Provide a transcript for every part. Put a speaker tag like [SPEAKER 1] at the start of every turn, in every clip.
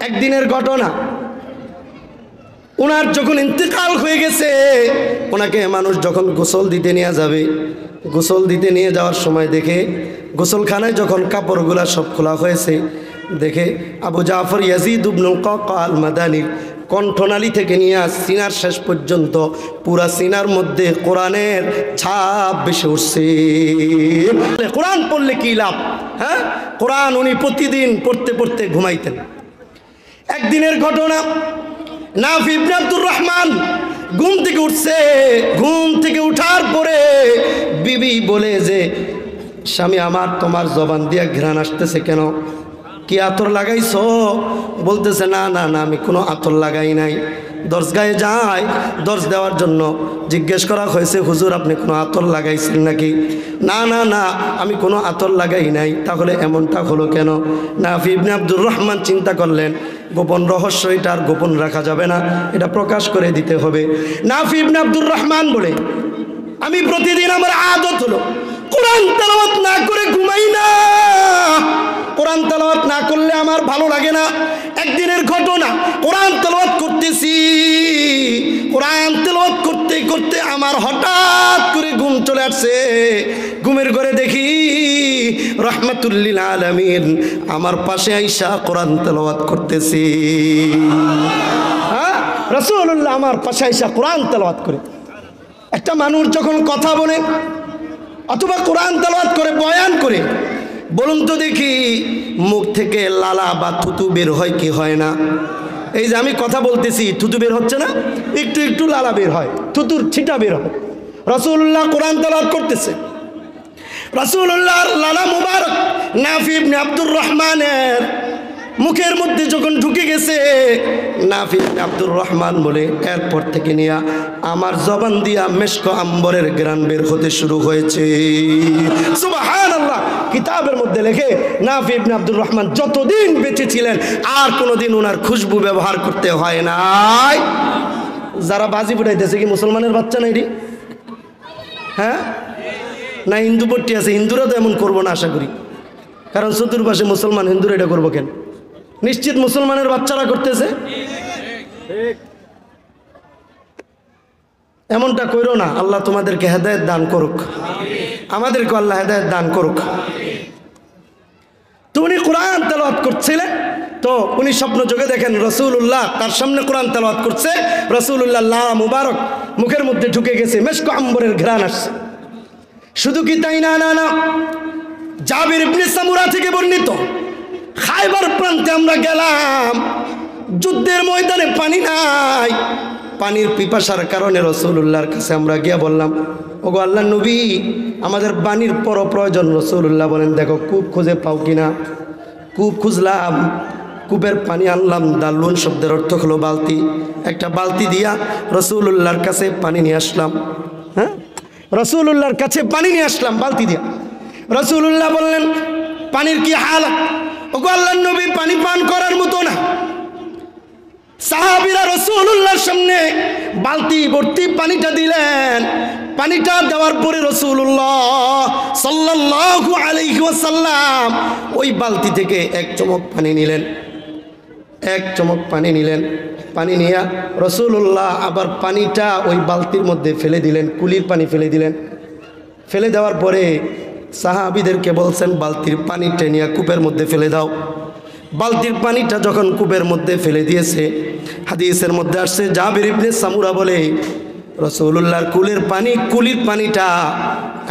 [SPEAKER 1] একদিনের ঘটনা, ওনার যখন ইন্তেকাল হয়ে গেছে, ওনাকে মানুষ যখন গোসল দিতে নিয়ে যাবে, গোসল দিতে নিয়ে যাওয়ার সময় দেখে গোসলখানায় যখন কাপড়গুলা সব খোলা হয়েছে, দেখে আবু জাফর ইয়াজিদ ইবনুল কাকা আল মাদানী কণ্ঠনালী থেকে নিয়ে সিনার শেষ পর্যন্ত পুরা সিনার মধ্যে কোরআনের ছাপ বেশি উঠছে। কোরআন পড়লে কি লাভ? হ্যাঁ, কোরআন উনি প্রতিদিন পড়তে পড়তে ঘুমাইতেন। একদিনের ঘটনা, নাফি ইবনে আব্দুর রহমান ঘুম থেকে উঠছে। ঘুম থেকে উঠার পরে বিবি বলে যে, স্বামী আমার, তোমার জবান দিয়া ঘ্রাণ আসতেছে কেন? কি আতর লাগাইছো? বলতেছে না না না, আমি কোনো আতর লাগাই নাই। দরজগায় যায়, দরজ দেওয়ার জন্য জিজ্ঞেস করা হয়েছে, হুজুর আপনি কোনো আতর লাগাইছেন নাকি? না না না, আমি কোনো আতর লাগাই নাই। তাহলে এমনটা হলো কেন? নাফি ইবনে আব্দুর রহমান চিন্তা করলেন, গোপন রহস্য, এটা আর গোপন রাখা যাবে না, এটা প্রকাশ করে দিতে হবে। নাফি ইবনে আব্দুর রহমান বলে, আমি প্রতিদিন আমার আদত হলো কোরআন তেলাওয়াত না করে ঘুমাই না। কোরআন তেলাওয়াত না করলে আমার ভালো লাগে না। একদিনের ঘটনা, কোরআন তেলাওয়াত করতেছি, কোরআন তেলাওয়াত করতে করতে আমার হঠাৎ করে ঘুম চলে আসছে। ঘুমের ঘরে দেখি রাহমাতুল লিল আলামিন আমার পাশে আইসা কোরআন তেলাওয়াত করতেছি। হ্যাঁ, রাসূলুল্লাহ আমার পাশে আইসা কোরআন তেলাওয়াত করে। একটা মানুষ যখন কথা বলে অথবা কোরআন তেলাওয়াত করে, বয়ান করে, বলুন তো দেখি মুখ থেকে লালা বা থুতু বের হয় কি হয় না? এই যে আমি কথা বলতেছি, থুতু বের হচ্ছে না? একটু একটু লালা বের হয়, থুতুর ছিটা বের হয়। রাসূলুল্লাহ কোরআন তেলাওয়াত করতেছে, রাসূলুল্লাহর লালা মুবারক নাফি ইবনে আব্দুর রহমানের মুখের মধ্যে যখন ঢুকে গেছে, নাফি ইবনে আব্দুর রহমান বলে, এরপর থেকে নিয়ে আমার জবান দিয়া মেশক আম্বরের ঘ্রাণ বের হতে শুরু হয়েছে। সুবহানাল্লাহ। কিতাবের মধ্যে লেখে নাফি ইবনে আব্দুর রহমান যতদিন বেঁচে ছিলেন আর কোনোদিন ওনার খুশবু ব্যবহার করতে হয় নাই। যারা বাজি ফুটাইতেছে কি মুসলমানের বাচ্চা নাই রে? হ্যাঁ না, হিন্দু পট্টি আছে, হিন্দুরা তো এমন করবো না আশা করি, কারণ চতুর্পাশে মুসলমান, হিন্দুরা এটা করবো কেন? নিশ্চিত মুসলমানের বাচ্চারা করতেছে। এমনটা কইরো না। আল্লাহ তোমাদেরকে হেদায়েত দান করুক, আমাদেরকে আল্লাহ হেদায়েত দান করুক। তো উনি কোরআন তেলাওয়াত করছিলেন, তো উনি স্বপ্ন যোগে দেখেন রাসূলুল্লাহ তার সামনে কোরআন তেলাওয়াত করছে। রাসূলুল্লাহ লালা মুবারক মুখের মধ্যে ঢুকে গেছে, মেশক আম্বরের ঘ্রাণ আসছে। শুধু কি তাই না, না না, জাবির ইবনে সামুরা থেকে বর্ণিত, খায়বার প্রান্তে আমরা গেলাম, যুদ্ধের ময়দানে পানি নাই, পানির পিপাসার কারণে রাসূলুল্লাহর কাছে আমরা গিয়া বললাম, ওগো আল্লাহর নবী, আমাদের পানির প্রয়োজন। রাসূলুল্লাহ বলেন, দেখো কূপ খুঁজে পাও কিনা। কূপ খুঁজলাম, কূপের পানি আনলাম। দালুন শব্দের অর্থ হলো বালতি। একটা বালতি দিয়া রাসূলুল্লাহর কাছে পানি নিয়ে আসলাম। হ্যাঁ, রাসূলুল্লাহর কাছে পানি নিয়ে আসলাম বালতি দিয়া। রাসূলুল্লাহ বললেন, পানির কি হালাত? ওগো আল্লাহর নবী, পানি পান করার মতো না। সাহাবীরা রাসূলুল্লাহর সামনে বালতি ভর্তি পানিটা দিলেন। পানিটা দেওয়ার পরে রাসূলুল্লাহ সাল্লাল্লাহু আলাইহি ওয়াসাল্লাম ওই বালতি থেকে এক চমক পানি নিলেন, এক চমক পানি নিলেন। পানি নিয়ে রাসূলুল্লাহ আবার পানিটা ওই বালতির মধ্যে ফেলে দিলেন, কুলির পানি ফেলে দিলেন। ফেলে দেওয়ার পরে সাহাবীদেরকে বলছেন, বালতির পানিটা নিয়ে কূপের মধ্যে ফেলে দাও। বালতির পানিটা যখন কূপের মধ্যে ফেলে দিয়েছে, হাদিসের মধ্যে আসছে, জাবির ইবনে সামুরা বলে, রাসূলুল্লাহর কুলির পানিটা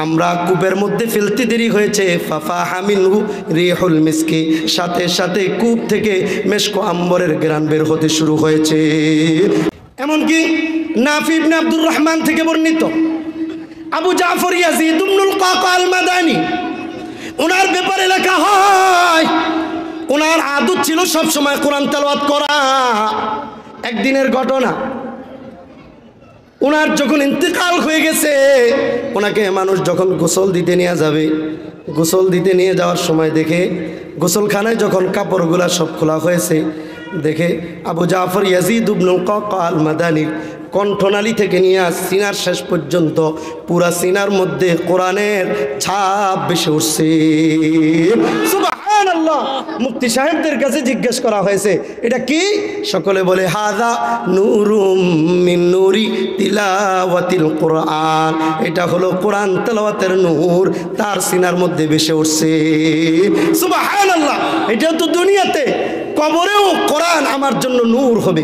[SPEAKER 1] আমরা কূপের মধ্যে ফেলতে দেরি হয়েছে, ফাফা হামিনহু রিহুল মিসকি, সাথে সাথে কূপ থেকে মেশক আম্বরের ঘ্রাণ বের হতে শুরু হয়েছে। এমনকি নাফি ইবনে আব্দুর রহমান থেকে বর্ণিত, আবু জাফর ইয়াজিদ ইবনুল কাকা আল মাদানী, ওনার ব্যাপারে লেখা হয় ওনার আদত ছিল সব সময় কোরআন তেলাওয়াত করা। একদিনের ঘটনা, ওনার যখন ইন্তেকাল হয়ে গেছে, ওনাকে মানুষ যখন গোসল দিতে নিয়ে যাবে, গোসল দিতে নিয়ে যাওয়ার সময় দেখে গোসলখানায় যখন কাপড়গুলা সব খোলা হয়েছে, দেখে আবু জাফর ইয়াজিদ ইবনুল কাকা আল মাদানী কণ্ঠনালী থেকে নিয়ে সিনার শেষ পর্যন্ত পুরা সিনার মধ্যে কোরআনের ছাপ বেশি উঠছে। সুবহানাল্লাহ। মুফতি সাহেবদের কাছে জিজ্ঞেস করা হয়েছে এটা কি? সকলে বলে হাযা নূরুম মিন নূরি তিলাওয়াতিল কোরআন, এটা হলো কোরআন তেলাওয়াতের নূর তার সিনার মধ্যে ভেসে উঠছে। সুবহানাল্লাহ। এটা তো দুনিয়াতে, কবরেও কোরআন আমার জন্য নূর হবে।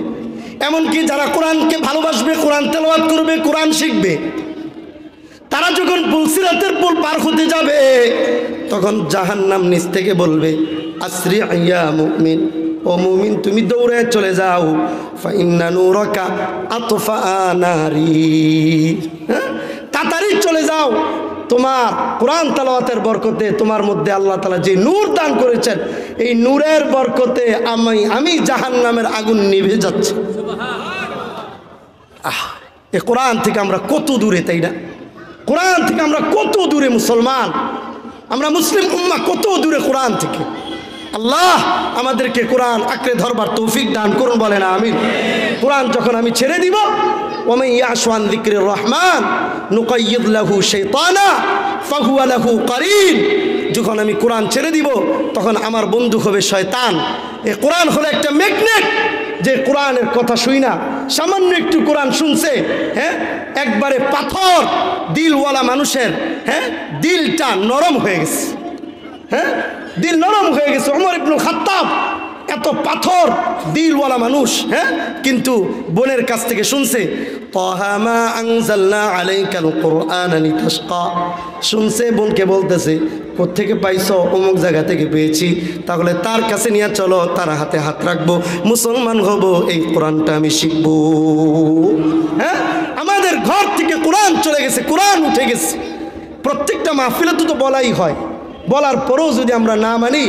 [SPEAKER 1] এমনকি যারা কোরআনকে ভালোবাসবে, কোরআন তেলাওয়াত করবে, কোরআন শিখবে, তারা যখন পুলসিরাতের পুল পার হতে যাবে তখন জাহান্নাম নিচ থেকে বলবে আসরি ইয়া মুমিন, ও মুমিন তুমি দৌড়ে চলে যাও, ফাইন্না নূরাকা আতফা নারি, তাড়াতাড়ি চলে যাও, তোমার কোরআন তেলাওয়াতের বরকতে তোমার মধ্যে আল্লাহ তাআলা যে নূর দান করেছেন এই নূরের বরকতে আমি জাহান্নামের আগুন নিভে যাচ্ছে। এই কোরআন থেকে আমরা কত দূরে, তাই না? কোরআন থেকে আমরা কত দূরে মুসলমান, আমরা মুসলিম উম্মাহ কত দূরে কোরআন থেকে। আল্লাহ আমাদেরকে কোরআন আঁকড়ে ধরবার তৌফিক দান করুন, বলেন আমিন। কোরআন যখন আমি ছেড়ে দিব, ওমান ইয়াশু আন যিকরির রহমান নুকাইয়িদ লাহু শাইতানা ফাহুয়া লাহু কারিন, যখন আমি কোরআন ছেড়ে দিব তখন আমার বন্ধু হবে শয়তান। এই কোরআন হলো একটা ম্যাগনেট, যে কোরআনের কথা শুই না, সামান্য একটু কোরআন শুনছে, একবারে পাথর দিলওয়ালা মানুষের দিলটা নরম হয়ে গেছে, দিল নরম হয়ে গেছে। ওমর ইবনুল খাত্তাব এত পাথর দিলওয়ালা মানুষ, কিন্তু বোনের কাছ থেকে শুনছে তাহা মা আনজালনা আলাইকাল কুরআনা লিতাশকা, শুনছে বোনকে বলতেছে কোত্থেকে পাইছো? অমুক জায়গা থেকে পেয়েছি। তাহলে তার কাছে নিয়ে চলো, তার হাতে হাত রাখবো, মুসলমান হব, এই কোরআনটা আমি শিখবো। আমাদের ঘর থেকে কোরআন চলে গেছে, কোরআন উঠে গেছে। প্রত্যেকটা মাহফিলে তো বলাই হয়, বলার পরেও যদি আমরা না মানি,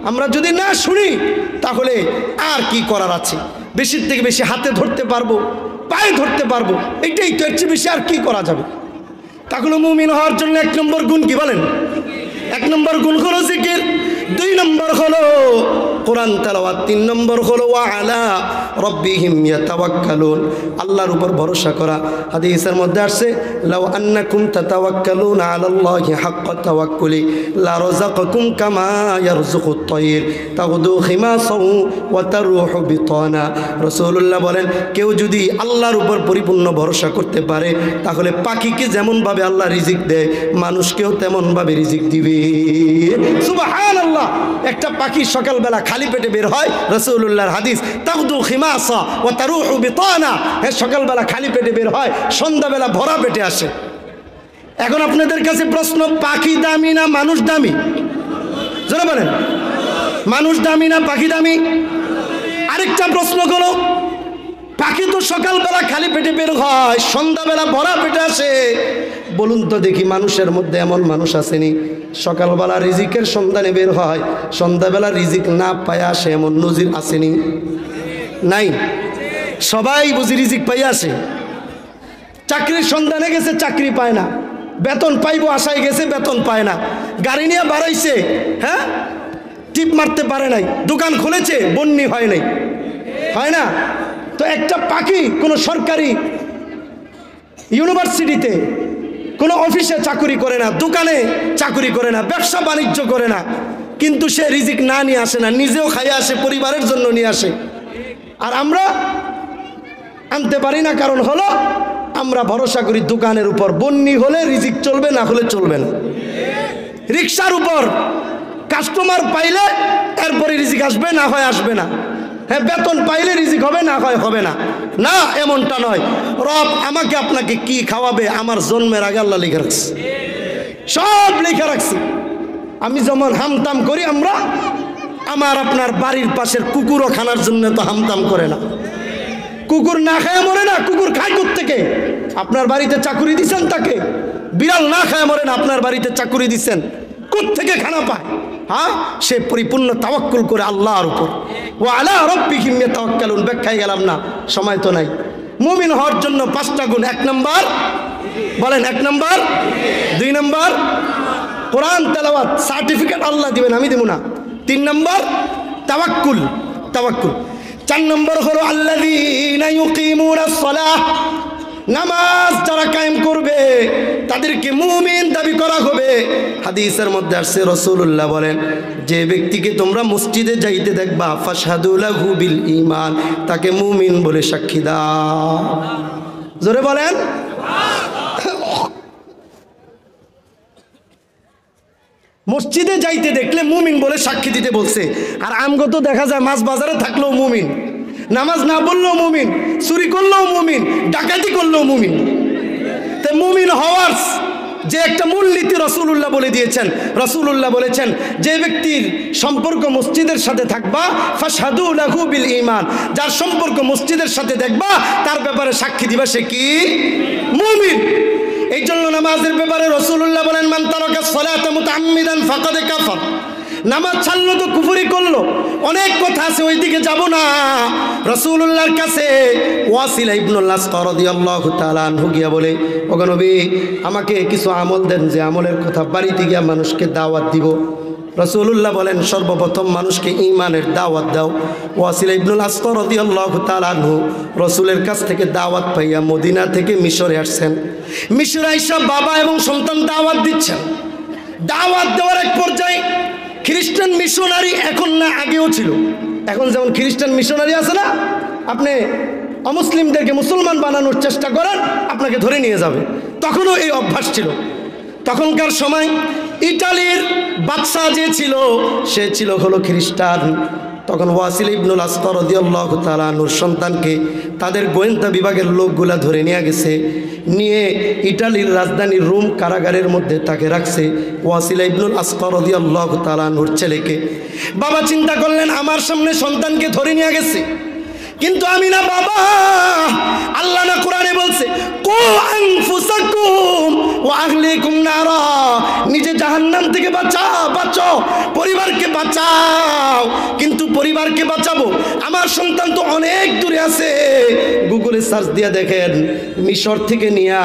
[SPEAKER 1] আমরা যদি না শুনি, তাহলে আর কি করার আছে? বেশির থেকে বেশি হাতে ধরতে পারবো, পায়ে ধরতে পারবো, এটাই তো, এর চেয়ে বেশি আর কি করা যাবে? তাহলে মুমিন হওয়ার জন্য 1 নম্বর গুণ কি বলেন? 1 নম্বর গুণ হলো জিকির, 2 নম্বর হলো কোরআন তেলাওয়াত, 3 নম্বর হলো ওয়া আলা রাব্বিহিম ইয়াতাওয়াক্কালুন, আল্লাহর উপর ভরসা করা। হাদিসের মধ্যে আসছে লাউ আন্নাকুম তাতাওয়াক্কালুনা আলাল্লাহি হাক্কা তাওয়াক্কুলি লা রাযাকাকুম কামা ইয়ারযুকুত তায়র তাগদু খিমাসাও ওয়া তারুহু বিতানা। রাসূলুল্লাহ বলেন কেউ যদি আল্লাহর উপর পরিপূর্ণ ভরসা করতে পারে তাহলে পাখিকে যেমনভাবে আল্লাহ রিজিক দেয় মানুষকেও তেমনভাবে রিজিক দিবে। সুবহানাল্লাহ। একটা পাখি সকালবেলা খালি পেটে বের হয়, রাসূলুল্লাহর হাদিস, তাগদু খিমাসা ওয়া তারুহু বিতানা, সকালবেলা খালি পেটে বের হয়, সন্ধ্যাবেলা ভরা পেটে আসে। এখন আপনাদের কাছে প্রশ্ন, পাখি দামি না মানুষ দামি? জোরে বলেন, মানুষ দামি না পাখি দামি? আরেকটা প্রশ্ন হলো, পাখি তো সকালবেলা খালি পেটে বের হয়, সন্ধ্যাবেলা ভরা পেটে আসে, বলুন তো দেখি মানুষের মধ্যে এমন মানুষ আসেনি সকালবেলা রিজিকের সন্ধানে বের হয়, সন্ধ্যাবেলা রিজিক না পায় আসে, এমন নজির আসেনি? নাই। সবাই বুঝি রিজিক পাই আসে। চাকরির সন্ধানে গেছে, চাকরি পায় না, বেতন পাইবো আশায় গেছে, বেতন পায় না, গাড়ি নিয়ে বাড়াইছে, টিপ মারতে পারে নাই, দোকান খুলেছে, বন্যি হয় নাই, হয় না? তো একটা পাখি কোনো সরকারি ইউনিভার্সিটিতে, কোনো অফিসে চাকরি করে না, দোকানে চাকরি করে না, ব্যবসা বাণিজ্য করে না, কিন্তু সে রিজিক না নিয়ে আসে না, নিজেও খাইয়ে আসে, পরিবারের জন্য নিয়ে আসে। আর আমরা আনতে পারি না, কারণ হলো আমরা ভরসা করি দোকানের উপর, বন্যি হলে রিজিক চলবে, না হলে চলবে না। রিক্সার উপর কাস্টমার পাইলে এরপরে রিজিক আসবে, না হয় আসবে না। বেতন পাইলে রিজিক হবে, না হয় হবে না। না, এমনটা নয়। রব আমাকে আপনাকে কি খাওয়াবে আমার জন্মের আগে আল্লাহ লিখে রাখছে, সব লিখে রাখছে। আমি যেমন হামতাম করি, আমরা আমার আপনার বাড়ির পাশের কুকুরও খানার জন্য তো হামতাম করে না। কুকুর না খায় মরে না, কুকুর খায় কোত্থেকে? আপনার বাড়িতে চাকুরি দিচ্ছেন তাকে। বিড়াল না খায় মরে না, আপনার বাড়িতে চাকুরি দিচ্ছেন, কোত্থেকে খানা পায়? সে পরিপূর্ণ তাওয়াক্কুল করে আল্লাহর উপর। ওয়া আলা রাব্বিহিম ইয়াতাওয়াক্কালুন। ব্যাখ্যায় গেলাম না, সময় তো নাই। মুমিন হওয়ার জন্য 5টা গুণ। 1 নম্বর বলেন, 1 নম্বর, 2 নম্বর কোরআন তেলাওয়াত, সার্টিফিকেট আল্লাহ দিবেন, আমি দেব না। 3 নম্বর তাওয়াক্কুল, তাওয়াক্কুল। 4 নম্বর হলো আল্লাযীনা ইউকিমুনাস সালাহ, নামাজ যারা কায়েম করবে তাদেরকে মুমিন দাবি করা হবে। হাদিসের মধ্যে আসছে, রাসূলুল্লাহ বলেন, যে ব্যক্তিকে তোমরা মসজিদে যাইতে দেখবা ফাশহাদু লাহু বিল ঈমান, তাকে মুমিন বলে সাক্ষী দাও। জোরে বলেন। মসজিদে যাইতে দেখলে মুমিন বলে সাক্ষী দিতে বলছে। আর আমগো তো দেখা যায় মাছ বাজারে থাকলেও মুমিন, নামাজ না পড়লেও মুমিন, চুরি করলেও মুমিন, ডাকাতি করলেও মুমিন। তাই মুমিন হওয়ার যে একটা মূলনীতি রাসূলুল্লাহ বলে দিয়েছেন। রাসূলুল্লাহ বলেছেন, যে ব্যক্তির সম্পর্ক মসজিদের সাথে থাকবা ফাশহাদু লাহু বিল ঈমান, যার সম্পর্ক মসজিদের সাথে দেখবা তার ব্যাপারে সাক্ষী দিবা সে কি? মুমিন। এই জন্য নামাজের ব্যাপারে রাসূলুল্লাহ বলেন, মান তারাকা সালাতা মুতাআম্মিদান ফাকাদ কাফার। নামাজ ছাড়লো তো কুফরি করলো। অনেক কথা আছে, ওই দিকে যাব না। রাসূলুল্লাহর কাছে ওয়াসিলা ইবনুল আসকা রাদিয়াল্লাহু তাআলা আনহু গিয়া বলে, ওগো নবী, আমাকে কিছু আমল দেন, যে আমলের কথা বাড়িতে গিয়া মানুষকে দাওয়াত দিব। রাসূলুল্লাহ বলেন, সর্বপ্রথম মানুষকে ঈমানের দাওয়াত দাও। ওয়াসিলা ইবনুল আসকা রাদিয়াল্লাহু তাআলা আনহু রাসূলের কাছ থেকে দাওয়াত পাইয়া মদিনা থেকে মিশরে আসছেন। মিশরে আইসা বাবা এবং সন্তান দাওয়াত দিচ্ছেন। দাওয়াত দেওয়ার এক পর্যায়ে খ্রিস্টান মিশনারি, এখন না আগেও ছিল, এখন যেমন খ্রিস্টান মিশনারি আছে না, আপনি অমুসলিমদেরকে মুসলমান বানানোর চেষ্টা করেন, আপনাকে ধরে নিয়ে যাবে, তখনও এই অভ্যাস ছিল। তখনকার সময় ইটালির বাদশা যে ছিল সে ছিল হলো খ্রিস্টান। তখন ওয়াসিলা ইবনুল আসকা রাদিয়াল্লাহু তাআলা আনহুর সন্তানকে তাদের গোয়েন্দা বিভাগের লোকগুলা ধরে নিয়ে গেছে, নিয়ে ইটালির রাজধানী রোম কারাগারের মধ্যে তাকে রাখছে। ওয়াসিলা ইবনুল আসকা রাদিয়াল্লাহু তাআলা আনহুর ছেলেকে। বাবা চিন্তা করলেন, আমার সামনে সন্তানকে ধরে নিয়ে গেছে, কিন্তু আমি না বাবা, আল্লাহ না কোরআনে বলছে, কু আনফুসাকুম ওয়া আহলিকুম নারা, নিজে জাহান্নাম থেকে বাঁচাও, পরিবারকে বাঁচাও। কিন্তু পরিবারকে বাঁচাবো, আমার সন্তান তো অনেক দূরে আছে। গুগলে সার্চ দিয়ে দেখেন, মিশর থেকে নিয়ে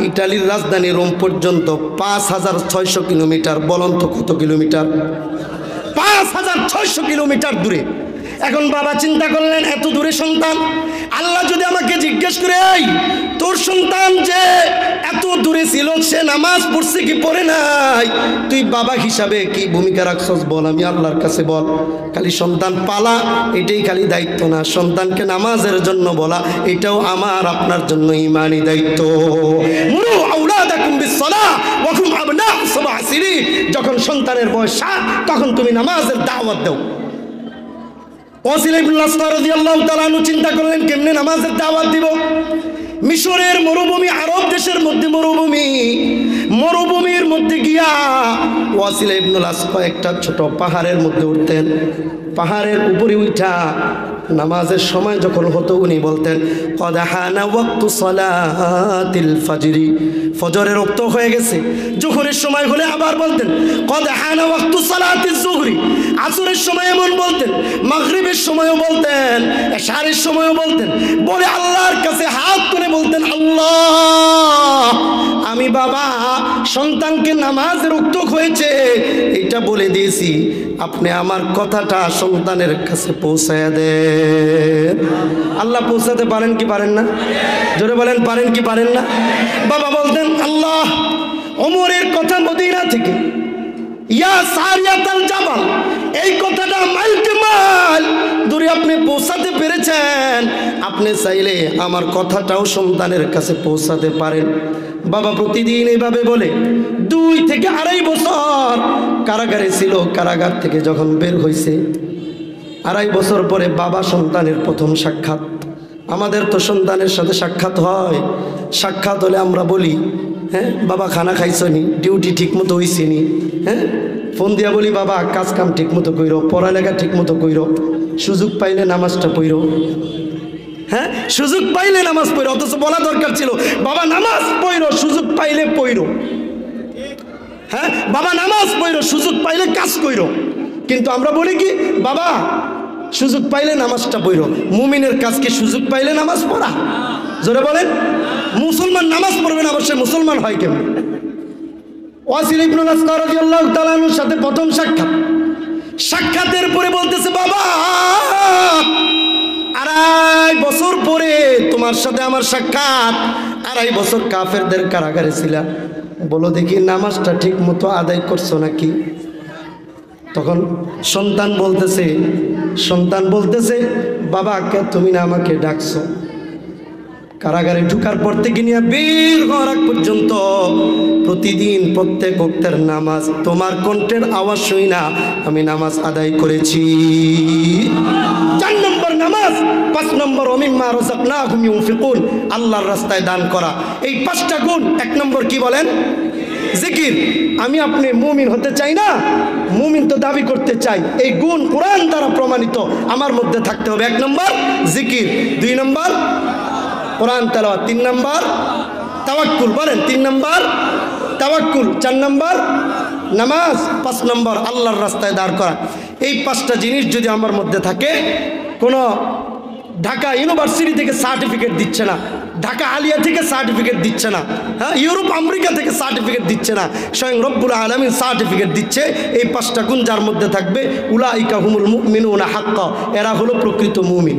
[SPEAKER 1] ইটালির রাজধানী রোম পর্যন্ত 5600 কিলোমিটার। বলুন তো কত কিলোমিটার? 5600 কিলোমিটার দূরে। এখন বাবা চিন্তা করলেন, এত দূরে সন্তান, আল্লাহ যদি আমাকে জিজ্ঞেস করে, এই তোর সন্তান যে এত দূরে ছিল, সে নামাজ পড়ছে কি পড়ে নাই, তুই বাবা হিসাবে কি ভূমিকা রাখছস বল, আমি আল্লাহর কাছে বল। খালি সন্তান পালা এটাই খালি দায়িত্ব না, সন্তানকে নামাজের জন্য বলা এটাও আমার আপনার জন্য ঈমানি দায়িত্ব। মুরু আওলাদাকুম বিসসালাহ ওয়া হুম আবনাউ সাব'a সিনিন, যখন সন্তানের বয়স 7 তখন তুমি নামাজের দাওয়াত দাও। ওয়াসিলা ইবনুল আসকা রাদিয়াল্লাহু তাআলা আনহু চিন্তা করলেন, কেমনে নামাজের দাওয়াত দিব। মিশরের মরুভূমি, আরব দেশের মধ্যে মরুভূমির মধ্যে গিয়া ওয়াসিলা ইবনুল আসকা একটা ছোট পাহাড়ের মধ্যে উঠতেন। পাহাড়ের উপরে উঠা নামাজের সময় যখন হতো উনি বলতেন, কদ হানা ওয়াক্তু সালাতিল ফাজরি, ফজরের ওয়াক্ত হয়ে গেছে। জোহরের সময় হলে আবার বলতেন, কদ হানা ওয়াক্তু সালাতিজ যুহরি। আসরের সময় এমন বলতেন, মাগরিবের সময়ও বলতেন, এশারের সময়ও বলতেন। বলে আল্লাহর কাছে হাত তুলে বলতেন, আল্লাহ, আমি বাবা সন্তানকে নামাজের ওয়াক্ত হয়েছে এটা বলে দিয়েছি, আপনি আমার কথাটা সন্তানের কাছে পৌঁছায়া দেন। আল্লাহ পৌঁছাতে পারেন কি পারেন না? জোরে বলেন, পারেন কি পারেন না? বাবা বলতেন, আল্লাহ, ওমরের কথা মদিনা থেকে, ইয়া সারিয়াতাল জাবাল, এই কথাটা মাইলকে মাইল দূরে আপনি পৌঁছাতে পেরেছেন, আপনি চাইলে আমার কথাটাও সন্তানের কাছে পৌঁছাতে পারেন। বাবা প্রতিদিন এইভাবে বলে 2 থেকে 2.5 বছর কারাগারে ছিল। কারাগার থেকে যখন বের হয়েছে, 2.5 বছর পরে বাবা সন্তানের প্রথম সাক্ষাৎ। আমাদের তো সন্তানের সাথে সাক্ষাৎ হয়, সাক্ষাৎ হলে আমরা বলি, হ্যাঁ বাবা খানা খাইছনি, ডিউটি ঠিক মতো হইছেনি, হ্যাঁ ফোন দিয়া বলি, বাবা কাজ কাম ঠিক মতো কইরো, পড়ালেখা ঠিক মতো কইরো, সুযোগ পাইলে নামাজটা পড়ো। হ্যাঁ, সুযোগ পাইলে নামাজ পড়ো, অথচ বলা দরকার ছিল, বাবা নামাজ পড়ো, সুযোগ পাইলে পড়ো। হ্যাঁ, বাবা নামাজ পড়ো, সুযোগ পাইলে কাজ কইরো। কিন্তু আমরা বলি কি, বাবা সুযোগ পাইলে নামাজটা পড়ো। মুমিনের কাজ কি সুযোগ পাইলে নামাজ পড়া? জোরে বলেন। মুসলমান নামাজ পড়বে না, অবশ্যই মুসলমান হয় কেমন? ওয়াসিলা ইবনুল আসকা রাদিয়াল্লাহু তাআলা আনহুর সাথে প্রথম সাক্ষাতের পরে বলতেছে, বাবা 2.5 বছর পরে তোমার সাথে আমার সাক্ষাৎ, 2.5 বছর কাফেরদের কারাগারে ছিলাম, বলো দেখি নামাজটা ঠিক মতো আদায় করছো নাকি? তখন সন্তান বলতেছে বাবা তুমি না আমাকে ডাকছো? কারাগারে ঢুকার পর থেকে নিয়ে বের হওয়ার আগ পর্যন্ত প্রতিদিন প্রত্যেক ওয়াক্তের নামাজ তোমার কণ্ঠের আওয়াজ শুই না আমি নামাজ আদায় করেছি। 4 নম্বর নামাজ, 5 নম্বর ওমিম্মা রাযাকনাহুম ইউনফিকুন, আল্লাহর রাস্তায় দান করা। এই 5টা গুণ। 1 নম্বর কি বলেন? জিকির। আমি আপনি মুমিন হতে চাই না, মুমিন তো দাবি করতে চাই। এই গুণ কোরআন দ্বারা প্রমাণিত আমার মধ্যে থাকতে হবে। 1 নম্বর জিকির, 2 নম্বর কোরআন তেলাওয়াত, 3 নম্বর তাওয়াক্কুল। বলেন 3 নম্বর তাওয়াক্কুল, 4 নম্বর নামাজ, 5 নম্বর আল্লাহর রাস্তায় দাঁড় করা। এই 5টা জিনিস যদি আমার মধ্যে থাকে, কোনো ঢাকা ইউনিভার্সিটি থেকে সার্টিফিকেট দিচ্ছে না, ঢাকা আলিয়া থেকে সার্টিফিকেট দিচ্ছে না, হ্যাঁ ইউরোপ আমেরিকা থেকে সার্টিফিকেট দিচ্ছে না, স্বয়ং রব্বুল আলামিন সার্টিফিকেট দিচ্ছে। এই 5টা গুণ যার মধ্যে থাকবে উলাইকা হুমুল মুমিনুনা হাক্কা, এরা হলো প্রকৃত মুমিন।